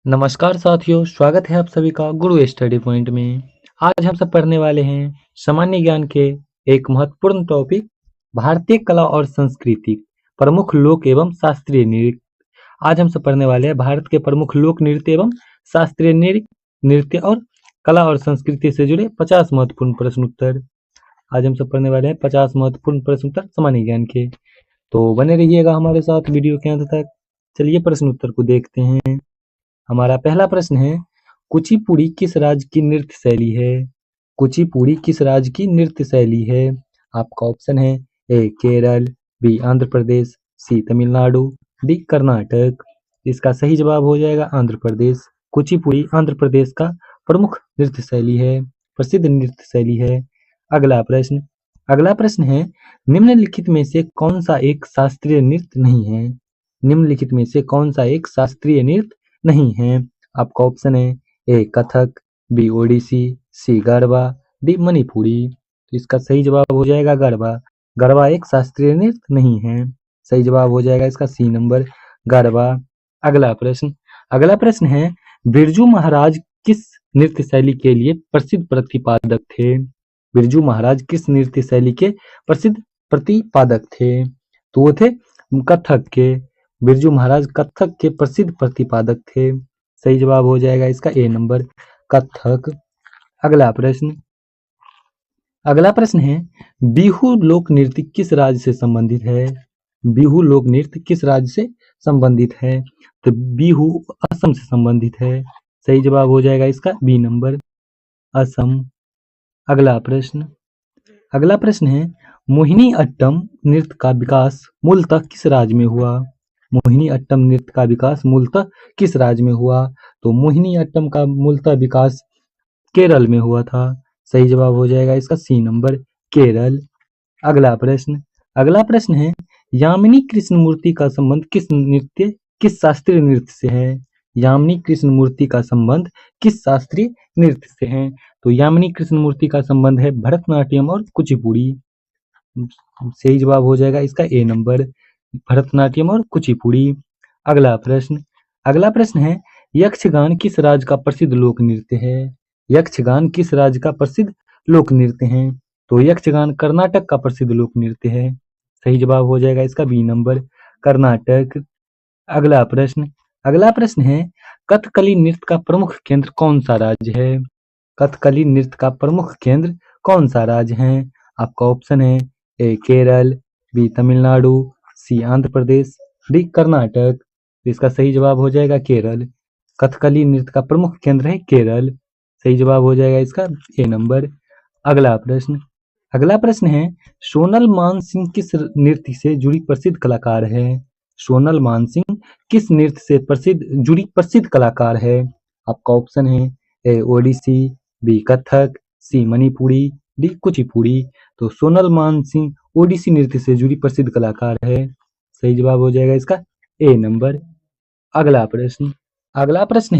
नमस्कार साथियों, स्वागत है आप सभी का गुरु स्टडी पॉइंट में। आज हम सब पढ़ने वाले हैं सामान्य ज्ञान के एक महत्वपूर्ण टॉपिक भारतीय कला और संस्कृति, प्रमुख लोक एवं शास्त्रीय नृत्य। आज हम सब पढ़ने वाले हैं भारत के प्रमुख लोक नृत्य एवं शास्त्रीय नृत्य और कला और संस्कृति से जुड़े 50 महत्वपूर्ण प्रश्न उत्तर। आज हम सब पढ़ने वाले हैं 50 महत्वपूर्ण प्रश्न उत्तर सामान्य ज्ञान के। तो बने रहिएगा हमारे साथ वीडियो के अंत तक। चलिए प्रश्न उत्तर को देखते हैं। हमारा पहला प्रश्न है, कुचिपुड़ी किस राज्य की नृत्य शैली है? कुचिपुड़ी किस राज्य की नृत्य शैली है? आपका ऑप्शन है ए केरल, बी आंध्र प्रदेश, सी तमिलनाडु, डी कर्नाटक। इसका सही जवाब हो जाएगा आंध्र प्रदेश। कुचिपुड़ी आंध्र प्रदेश का प्रमुख नृत्य शैली है, प्रसिद्ध नृत्य शैली है। अगला प्रश्न है, निम्नलिखित में से कौन सा एक शास्त्रीय नृत्य नहीं है? निम्नलिखित में से कौन सा एक शास्त्रीय नृत्य नहीं है? आपका ऑप्शन है ए कथक, बी ओडिसी, सी गरबा, डी मणिपुरी। तो इसका सही जवाब हो जाएगा गरबा। गरबा एक शास्त्रीय नृत्य नहीं है। सही जवाब हो जाएगा इसका सी नंबर, गरबा। अगला प्रश्न है, बिरजू महाराज किस नृत्य शैली के लिए प्रसिद्ध प्रतिपादक थे? बिरजू महाराज किस नृत्य शैली के प्रसिद्ध प्रतिपादक थे? तो वो थे कथक के। बिरजू महाराज कथक के प्रसिद्ध प्रतिपादक थे। सही जवाब हो जाएगा इसका ए नंबर, कथक। अगला प्रश्न है, बिहू लोक नृत्य किस राज्य से संबंधित है? बिहू लोक नृत्य किस राज्य से संबंधित है? तो बिहू असम से संबंधित है। सही जवाब हो जाएगा इसका बी नंबर, असम। अगला प्रश्न है, मोहिनी अट्टम नृत्य का विकास मूलतः किस राज्य में हुआ? मोहिनी अट्टम नृत्य का विकास मूलतः किस राज्य में हुआ? तो मोहिनी अट्टम का मूलतः विकास केरल में हुआ था। सही जवाब हो जाएगा इसका सी नंबर, केरल। अगला प्रश्न है, यामिनी कृष्णमूर्ति का संबंध किस शास्त्रीय नृत्य से है? यामिनी कृष्णमूर्ति का संबंध किस शास्त्रीय नृत्य से है? तो यामिनी कृष्णमूर्ति का संबंध है भरतनाट्यम और कुचिपुड़ी। सही जवाब हो जाएगा इसका ए नंबर, भरतनाट्यम और कुचिपुड़ी। अगला प्रश्न है, यक्षगान किस राज्य का प्रसिद्ध लोक नृत्य है? यक्षगान किस राज्य का प्रसिद्ध लोक नृत्य है? तो यक्षगान कर्नाटक का प्रसिद्ध लोक नृत्य है। सही जवाब हो जाएगा इसका बी नंबर, कर्नाटक। अगला प्रश्न है, कथकली नृत्य का प्रमुख केंद्र कौन सा राज्य है? कथकली नृत्य का प्रमुख केंद्र कौन सा राज्य है? आपका ऑप्शन है ए केरल, बी तमिलनाडु, सी आंध्र प्रदेश, डी कर्नाटक। इसका सही जवाब हो जाएगा केरल। कथकली नृत्य का प्रमुख केंद्र है केरल। सही जवाब हो जाएगा इसका ए नंबर। अगला प्रश्न है, सोनल मानसिंह किस नृत्य से जुड़ी प्रसिद्ध कलाकार है? सोनल मानसिंह किस नृत्य से जुड़ी प्रसिद्ध कलाकार है? आपका ऑप्शन है ए ओडिसी, बी कथक, सी मणिपुरी, डी कुचिपुड़ी। तो सोनल मानसिंह ओडिसी नृत्य से जुड़ी प्रसिद्ध कलाकार है। सही जवाब हो जाएगा इसका ए नंबर। अगला प्रश्न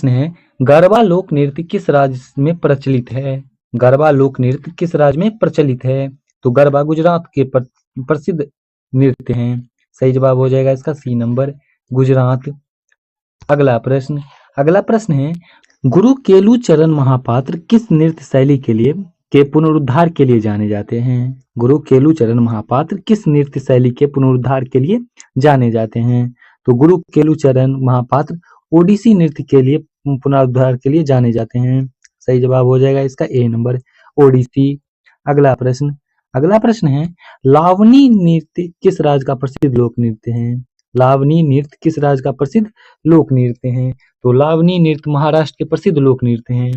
है, गरबा लोक नृत्य किस राज्य में प्रचलित है? गरबा लोक नृत्य किस राज्य में प्रचलित है? तो गरबा गुजरात के प्रसिद्ध नृत्य हैं। सही जवाब हो जाएगा इसका सी नंबर, गुजरात। अगला प्रश्न है, गुरु केलुचरण महापात्र किस नृत्य शैली के पुनरुद्धार के लिए जाने जाते हैं? गुरु केलुचरण महापात्र किस नृत्य शैली के पुनरुद्धार के लिए जाने जाते हैं? तो गुरु केलुचरण महापात्र ओडिसी नृत्य के लिए पुनरुद्धार के लिए जाने जाते हैं। सही जवाब हो जाएगा इसका ए नंबर, ओडिसी। अगला प्रश्न है, लावनी नृत्य किस राज्य का प्रसिद्ध लोक नृत्य है? लावनी नृत्य किस राज्य का प्रसिद्ध लोक नृत्य है? तो लावनी नृत्य महाराष्ट्र के प्रसिद्ध लोक नृत्य हैं।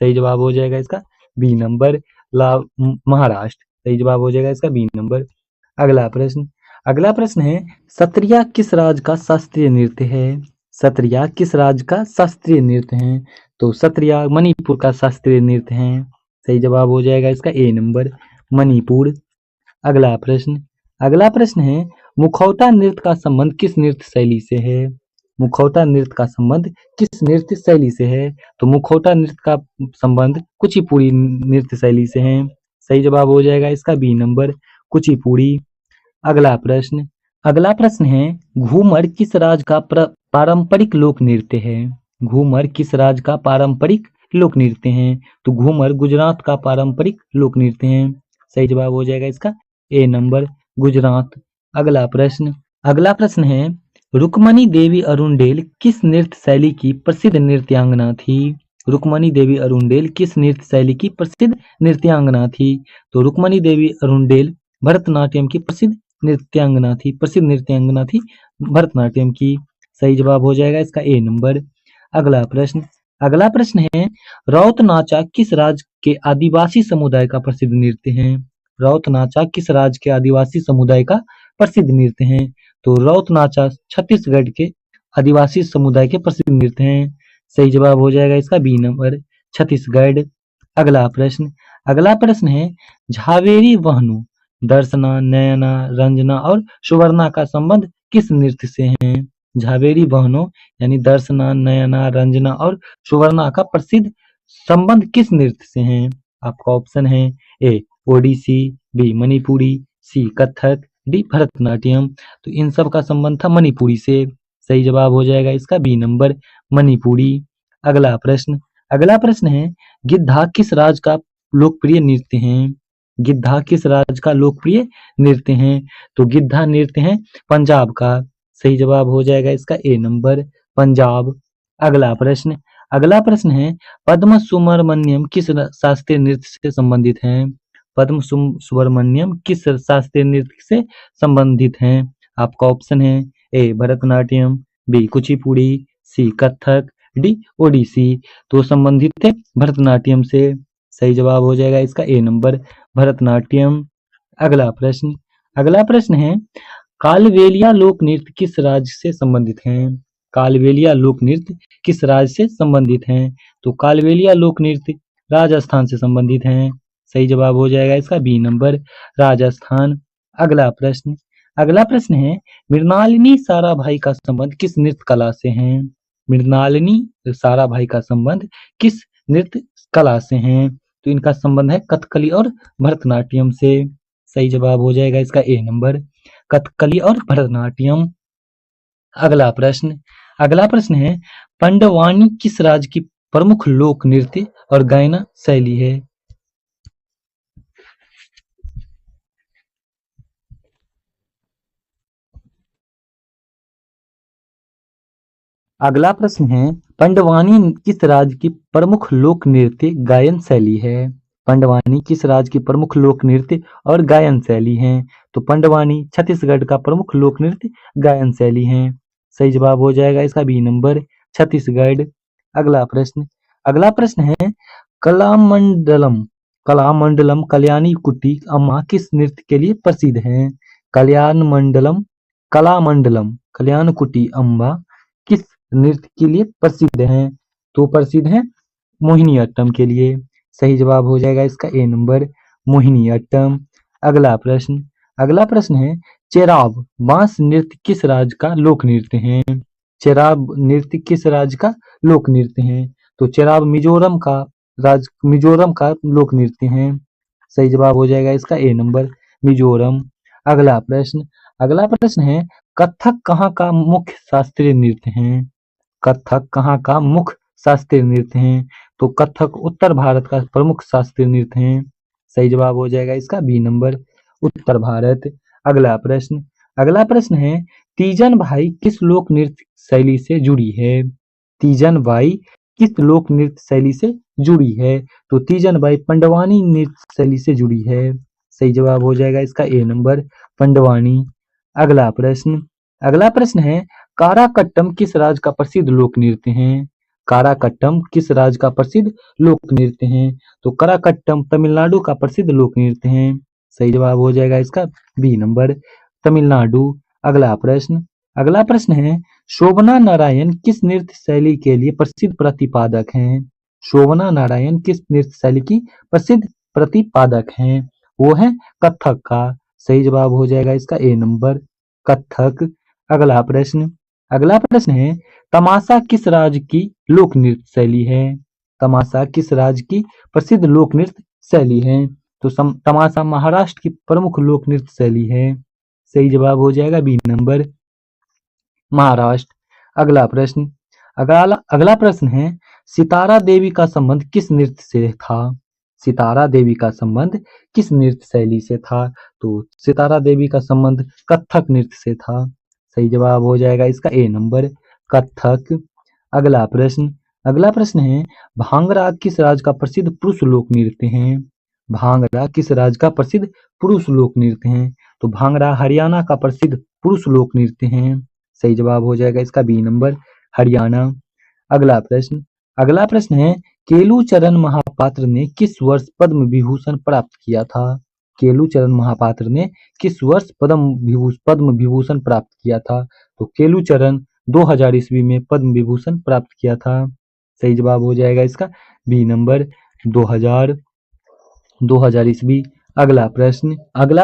सही जवाब हो जाएगा इसका बी नंबर, महाराष्ट्र। सही जवाब हो जाएगा इसका बी नंबर। अगला प्रश्न है, सत्रिया किस राज्य का शास्त्रीय नृत्य है? सत्रिया किस राज्य का शास्त्रीय नृत्य है? तो सत्रिया मणिपुर का शास्त्रीय नृत्य है। सही जवाब हो जाएगा इसका ए नंबर, मणिपुर। अगला प्रश्न है, मुखौटा नृत्य का संबंध किस नृत्य शैली से है? मुखौटा नृत्य का संबंध किस नृत्य शैली से है? तो मुखौटा नृत्य का संबंध कुचिपुड़ी नृत्य शैली से है। सही जवाब हो जाएगा इसका बी नंबर, कुचिपुड़ी। अगला प्रश्न है, घूमर किस राज्य का पारंपरिक लोक नृत्य है? घूमर किस राज्य का पारंपरिक लोक नृत्य है? तो घूमर गुजरात का पारंपरिक लोक नृत्य है। सही जवाब हो जाएगा इसका ए नंबर, गुजरात। अगला प्रश्न, अगला प्रश्न है, रुक्मणी देवी अरुणडेल किस नृत्य शैली की प्रसिद्ध नृत्यांगना थी? रुक्मणी देवी अरुणडेल किस नृत्य शैली की प्रसिद्ध नृत्यांगना थी? तो रुक्मणी देवी अरुणडेल भरतनाट्यम की प्रसिद्ध नृत्यांगना थी, प्रसिद्ध नृत्यांगना थी भरतनाट्यम की। सही जवाब हो जाएगा इसका ए नंबर। अगला प्रश्न, अगला प्रश्न है, रौत नाचा किस राज्य के आदिवासी समुदाय का प्रसिद्ध नृत्य है? रौत नाचा किस राज्य के आदिवासी समुदाय का प्रसिद्ध नृत्य है? तो रौत नाचा छत्तीसगढ़ के आदिवासी समुदाय के प्रसिद्ध नृत्य हैं। सही जवाब हो जाएगा इसका बी नंबर, छत्तीसगढ़। अगला प्रश्न, अगला प्रश्न है, झावेरी वहनु दर्शना, नयना, रंजना और सुवर्णा का संबंध किस नृत्य से है? झावेरी बहनों यानी दर्शना, नयना, रंजना और सुवर्णा का प्रसिद्ध संबंध किस नृत्य से है? आपका ऑप्शन है ए ओडिसी, बी मणिपुरी, सी कथक, डी भरतनाट्यम। तो इन सब का संबंध था मणिपुरी से। सही जवाब हो जाएगा इसका बी नंबर, मणिपुरी। अगला प्रश्न, अगला प्रश्न है, गिद्धा किस राज्य का लोकप्रिय नृत्य है? गिद्धा किस राज्य का लोकप्रिय नृत्य है? तो गिद्धा नृत्य है पंजाब का। सही जवाब हो जाएगा इसका ए नंबर, पंजाब। अगला प्रश्न, अगला प्रश्न है, पद्म सुब्रमण्यम किस शास्त्रीय नृत्य से संबंधित है? पद्म सुब्रमण्यम किस शास्त्रीय नृत्य से संबंधित हैं? आपका ऑप्शन है ए भरतनाट्यम, बी कुचिपुड़ी, सी कथक, डी ओडिसी। तो संबंधित थे भरतनाट्यम से। सही जवाब हो जाएगा इसका ए नंबर, भरतनाट्यम। अगला प्रश्न, अगला प्रश्न है, कालबेलिया लोक नृत्य किस राज्य से संबंधित हैं? कालबेलिया लोक नृत्य किस राज्य से संबंधित हैं? तो कालबेलिया लोक नृत्य राजस्थान से संबंधित हैं। सही जवाब हो जाएगा इसका बी नंबर, राजस्थान। अगला प्रश्न, अगला प्रश्न है, मृणालिनी साराभाई का संबंध किस नृत्य कला से है? मृणालिनी साराभाई का संबंध किस नृत्य कला से है? तो इनका संबंध है कथकली और भरतनाट्यम से। सही जवाब हो जाएगा इसका ए नंबर, कथकली और भरतनाट्यम। अगला प्रश्न, अगला प्रश्न है, पंडवानी किस राज्य की प्रमुख लोक नृत्य और गायन शैली है? अगला प्रश्न है, पंडवानी किस राज्य की प्रमुख लोक नृत्य गायन शैली है? पंडवानी किस राज्य की प्रमुख लोक नृत्य और गायन शैली है? तो पंडवानी छत्तीसगढ़ का प्रमुख लोक नृत्य गायन शैली है। सही जवाब हो जाएगा इसका बी नंबर, छत्तीसगढ़। अगला प्रश्न, अगला प्रश्न है, कलामंडलम, कलामंडलम कल्याणी कुट्टी अम्मा किस नृत्य के लिए प्रसिद्ध है? कल्याण मंडलम, कलामंडलम कल्याण कुट्टी अम्मा किस नृत्य के लिए प्रसिद्ध हैं? तो प्रसिद्ध हैं मोहिनीअट्टम के लिए। सही जवाब हो जाएगा इसका ए नंबर, मोहिनीअट्टम। अगला प्रश्न, अगला प्रश्न है, चेराब बांस नृत्य किस राज्य का लोक नृत्य है? चेराब नृत्य किस राज्य का लोक नृत्य है? तो चेराब मिजोरम का मिजोरम का लोक नृत्य है। सही जवाब हो जाएगा इसका ए नंबर, मिजोरम। अगला प्रश्न, अगला प्रश्न है, कथक कहाँ का मुख्य शास्त्रीय नृत्य है? कथक कहाँ का मुख्य शास्त्रीय नृत्य है? तो कथक उत्तर भारत का प्रमुख शास्त्रीय नृत्य है। सही जवाब हो जाएगा इसका बी नंबर, उत्तर भारत। अगला प्रश्न, अगला प्रश्न है, तीजन भाई किस लोक नृत्य शैली से जुड़ी है? तीजन बाई किस लोक नृत्य शैली से जुड़ी है? तो तीजन बाई पंडवानी नृत्य शैली से जुड़ी है। सही जवाब हो जाएगा इसका ए नंबर, पंडवानी। अगला प्रश्न, अगला प्रश्न है, काराकट्टम किस राज्य का प्रसिद्ध लोक नृत्य है? काराकट्टम किस राज्य का प्रसिद्ध लोक नृत्य है? तो काराकट्टम तमिलनाडु का प्रसिद्ध लोक नृत्य है। सही जवाब हो जाएगा इसका बी नंबर, तमिलनाडु। अगला प्रश्न, अगला प्रश्न है, शोभना नारायण किस नृत्य शैली के लिए प्रसिद्ध प्रतिपादक हैं? शोभना नारायण किस नृत्य शैली की प्रसिद्ध प्रतिपादक हैं? वो है कथक का। सही जवाब हो जाएगा इसका ए नंबर, कथक। अगला प्रश्न, अगला प्रश्न है, तमाशा किस राज्य की लोक नृत्य शैली है? तमाशा किस राज्य की प्रसिद्ध लोक नृत्य शैली है? तो तमाशा महाराष्ट्र की प्रमुख लोक नृत्य शैली है। सही जवाब हो जाएगा बी नंबर, महाराष्ट्र। अगला प्रश्न अगला प्रश्न है, सितारा देवी का संबंध किस नृत्य से था? सितारा देवी का संबंध किस नृत्य शैली से था? तो सितारा देवी का संबंध कथक नृत्य से था। सही जवाब हो जाएगा इसका ए नंबर, कथक। अगला प्रश्न है, भांगड़ा किस राज्य का प्रसिद्ध पुरुष लोक नृत्य है? भांगड़ा किस राज्य का प्रसिद्ध पुरुष लोक नृत्य है? तो भांगड़ा हरियाणा का प्रसिद्ध पुरुष लोक नृत्य है। सही जवाब हो जाएगा इसका बी नंबर, हरियाणा। अगला प्रश्न है, केलूचरण महापात्र ने किस वर्ष पद्म विभूषण प्राप्त किया था? केलूचरण महापात्र ने किस वर्ष पद्म विभूषण प्राप्त किया था? तो केलूचरण 2000 ईस्वी में पद्म विभूषण प्राप्त किया था। सही जवाब हो जाएगा इसका बी नंबर, 2000 ईस्वी। अगला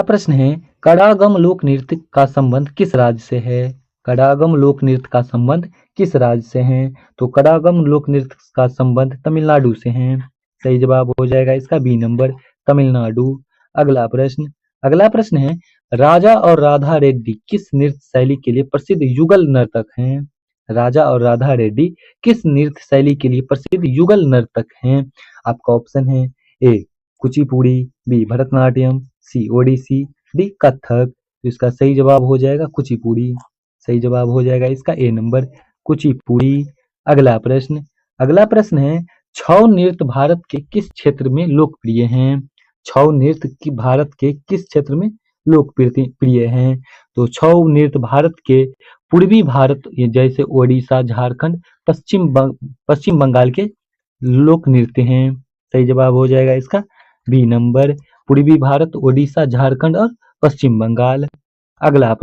प्रश्न है, कड़ागम लोक नृत्य का संबंध किस राज्य से है? कड़ागम लोक नृत्य का संबंध किस राज्य से है? तो कड़ागम लोक नृत्य का संबंध तमिलनाडु से है। सही जवाब हो जाएगा इसका बी नंबर, तमिलनाडु। अगला प्रश्न है, राजा और राधा रेड्डी किस नृत्य शैली के लिए प्रसिद्ध युगल नर्तक हैं? राजा और राधा रेड्डी किस नृत्य शैली के लिए प्रसिद्ध युगल नर्तक हैं? आपका ऑप्शन है ए कुचिपुड़ी, बी भरतनाट्यम, सी ओडिसी, डी कथक। इसका सही जवाब हो जाएगा कुचिपुड़ी। सही जवाब हो जाएगा इसका ए नंबर, कुचिपुड़ी। अगला प्रश्न है, छऊ नृत्य भारत के किस क्षेत्र में लोकप्रिय हैं? छऊ नृत्य की भारत के किस क्षेत्र में लोकप्रिय हैं? तो छऊ नृत्य भारत के पूर्वी भारत जैसे ओडिशा, झारखंड, पश्चिम बंगाल के लोक नृत्य हैं। सही जवाब हो जाएगा इसका बी नंबर, पूर्वी भारत, ओडिशा, झारखंड और पश्चिम बंगाल। अगला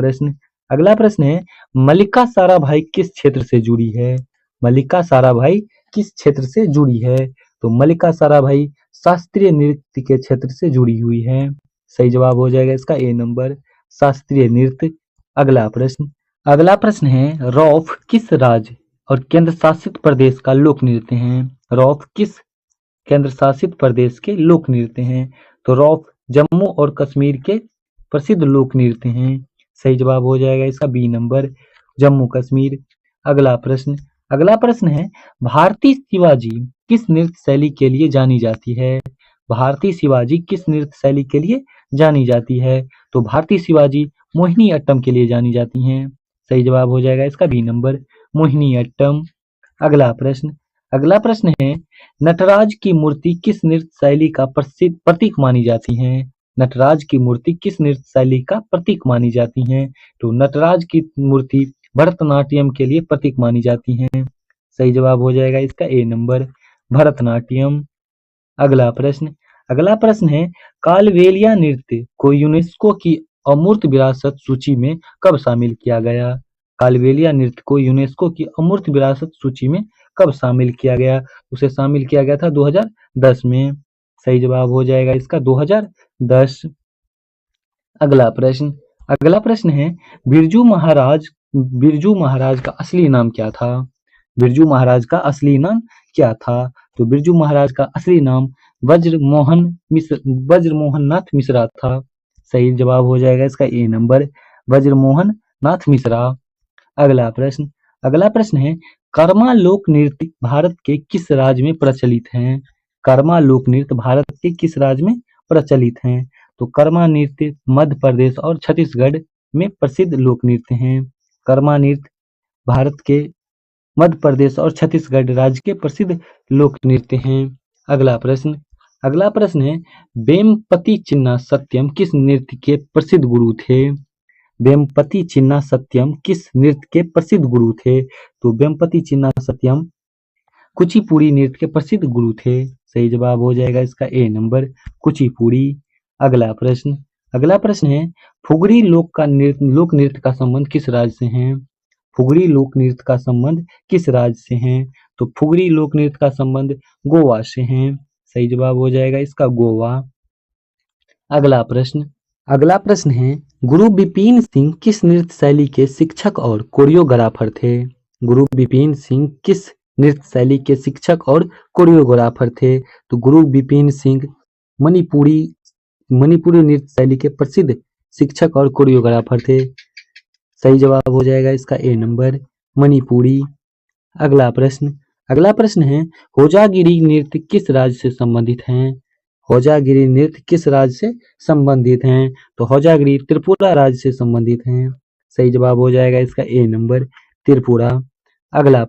प्रश्न है, मल्लिका साराभाई किस क्षेत्र से जुड़ी है? मल्लिका साराभाई किस क्षेत्र से जुड़ी है? तो मल्लिका साराभाई शास्त्रीय नृत्य के क्षेत्र से जुड़ी हुई है। सही जवाब हो जाएगा इसका ए नंबर, शास्त्रीय नृत्य। अगला प्रश्न है, रौफ किस राज्य और केंद्र शासित प्रदेश का लोक नृत्य है? रौफ किस केंद्र शासित प्रदेश के लोक नृत्य हैं? तो रौफ जम्मू और कश्मीर के प्रसिद्ध लोक नृत्य हैं। सही जवाब हो जाएगा इसका बी नंबर, जम्मू कश्मीर। अगला प्रश्न है, भारती शिवाजी किस नृत्य शैली के लिए जानी जाती है? भारती शिवाजी किस नृत्य शैली के लिए जानी जाती है? तो भारती शिवाजी मोहिनी अट्टम के लिए जानी जाती हैं। सही जवाब हो जाएगा इसका बी नंबर, मोहिनी अट्टम। अगला प्रश्न है, नटराज की मूर्ति किस नृत्य शैली का प्रतीक मानी जाती है? नटराज की मूर्ति किस नृत्य शैली का प्रतीक मानी जाती हैं? तो नटराज की मूर्ति भरतनाट्यम के लिए प्रतीक मानी जाती हैं। सही जवाब हो जाएगा इसका ए नंबर, भरतनाट्यम। अगला प्रश्न है, कालबेलिया नृत्य को यूनेस्को की अमूर्त विरासत सूची में कब शामिल किया गया? कालबेलिया नृत्य को यूनेस्को की अमूर्त विरासत सूची में कब शामिल किया गया? उसे शामिल किया गया था 2010 में। सही जवाब हो जाएगा इसका 2010। अगला प्रश्न है, बिरजू महाराज का असली नाम क्या था? बिरजू महाराज का असली नाम क्या था? तो बिरजू महाराज का असली नाम ब्रजमोहन नाथ मिश्रा था। सही जवाब हो जाएगा इसका ए नंबर, ब्रजमोहन नाथ मिश्रा। अगला प्रश्न है, कर्मा लोक नृत्य भारत के किस राज्य में प्रचलित हैं? कर्मा लोक नृत्य भारत के किस राज्य में प्रचलित हैं? तो कर्मा नृत्य मध्य प्रदेश और छत्तीसगढ़ में प्रसिद्ध लोक नृत्य हैं। कर्मा नृत्य भारत के मध्य प्रदेश और छत्तीसगढ़ राज्य के प्रसिद्ध लोक नृत्य हैं। अगला प्रश्न है, वेमपति चिन्ना सत्यम किस नृत्य के प्रसिद्ध गुरु थे? वेमपति चिन्ना सत्यम किस नृत्य के प्रसिद्ध गुरु थे? तो वेमपति चिन्ना सत्यम कुचिपुड़ी नृत्य के प्रसिद्ध गुरु थे। सही जवाब हो जाएगा इसका ए नंबर, कुचिपुड़ी। अगला प्रश्न है, फुगड़ी लोक नृत्य का संबंध किस राज्य से है? फुगड़ी लोक नृत्य का संबंध किस राज्य से है? तो फुगड़ी लोक नृत्य का संबंध गोवा से है। सही जवाब हो जाएगा इसका गोवा। अगला प्रश्न है, गुरु बिपिन सिंह किस नृत्य शैली के शिक्षक और कोरियोग्राफर थे? गुरु बिपिन सिंह किस नृत्य शैली के शिक्षक और कोरियोग्राफर थे? तो गुरु बिपिन सिंह मणिपुरी नृत्य शैली के प्रसिद्ध शिक्षक और कोरियोग्राफर थे। सही जवाब हो जाएगा इसका ए नंबर, मणिपुरी। अगला प्रश्न है, होजागिरी नृत्य किस राज्य से संबंधित हैं? होजागिरी नृत्य किस राज्य से संबंधित हैं? तो होजागिरी त्रिपुरा राज्य से संबंधित हैं। सही जवाब हो जाएगा इसका ए नंबर, त्रिपुरा। अगला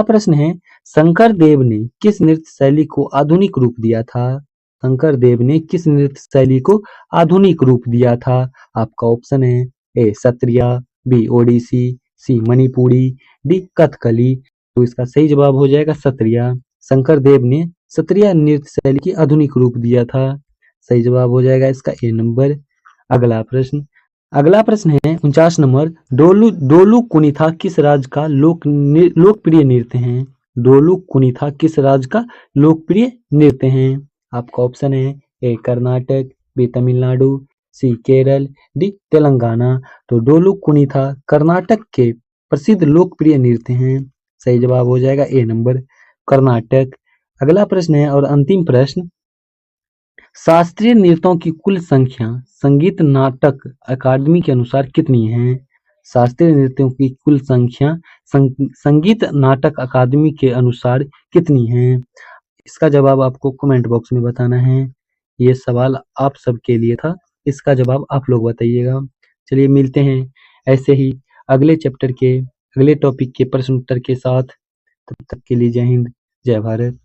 प्रश्न है, शंकर देव ने किस नृत्य शैली को आधुनिक रूप दिया था? शंकर देव ने किस नृत्य शैली को आधुनिक रूप दिया था? आपका ऑप्शन है ए सत्रिया, बी ओडिसी, सी मणिपुरी, डी कथकली। तो इसका सही जवाब हो जाएगा सत्रिया। शंकर देव ने सत्रिया नृत्य शैली की आधुनिक रूप दिया था। सही जवाब हो जाएगा इसका ए नंबर। अगला प्रश्न है 49 नंबर, डोलू कुनिथा किस राज्य का लोकप्रिय नृत्य है? डोलू कुनिथा किस राज्य का लोकप्रिय नृत्य है? आपका ऑप्शन है ए कर्नाटक, बी तमिलनाडु, सी केरल, डी तेलंगाना। तो डोलू कुनिथा कर्नाटक के प्रसिद्ध लोकप्रिय नृत्य हैं। सही जवाब हो जाएगा ए नंबर, कर्नाटक। अगला प्रश्न है और अंतिम प्रश्न, शास्त्रीय नृत्यों की कुल संख्या संगीत नाटक अकादमी के अनुसार कितनी है? शास्त्रीय नृत्यों की कुल संख्या संगीत नाटक अकादमी के अनुसार कितनी है? इसका जवाब आपको कमेंट बॉक्स में बताना है। ये सवाल आप सबके लिए था, इसका जवाब आप लोग बताइएगा। चलिए मिलते हैं ऐसे ही अगले चैप्टर के अगले टॉपिक के प्रश्न उत्तर के साथ। तब तक के लिए जय हिंद, जय भारत।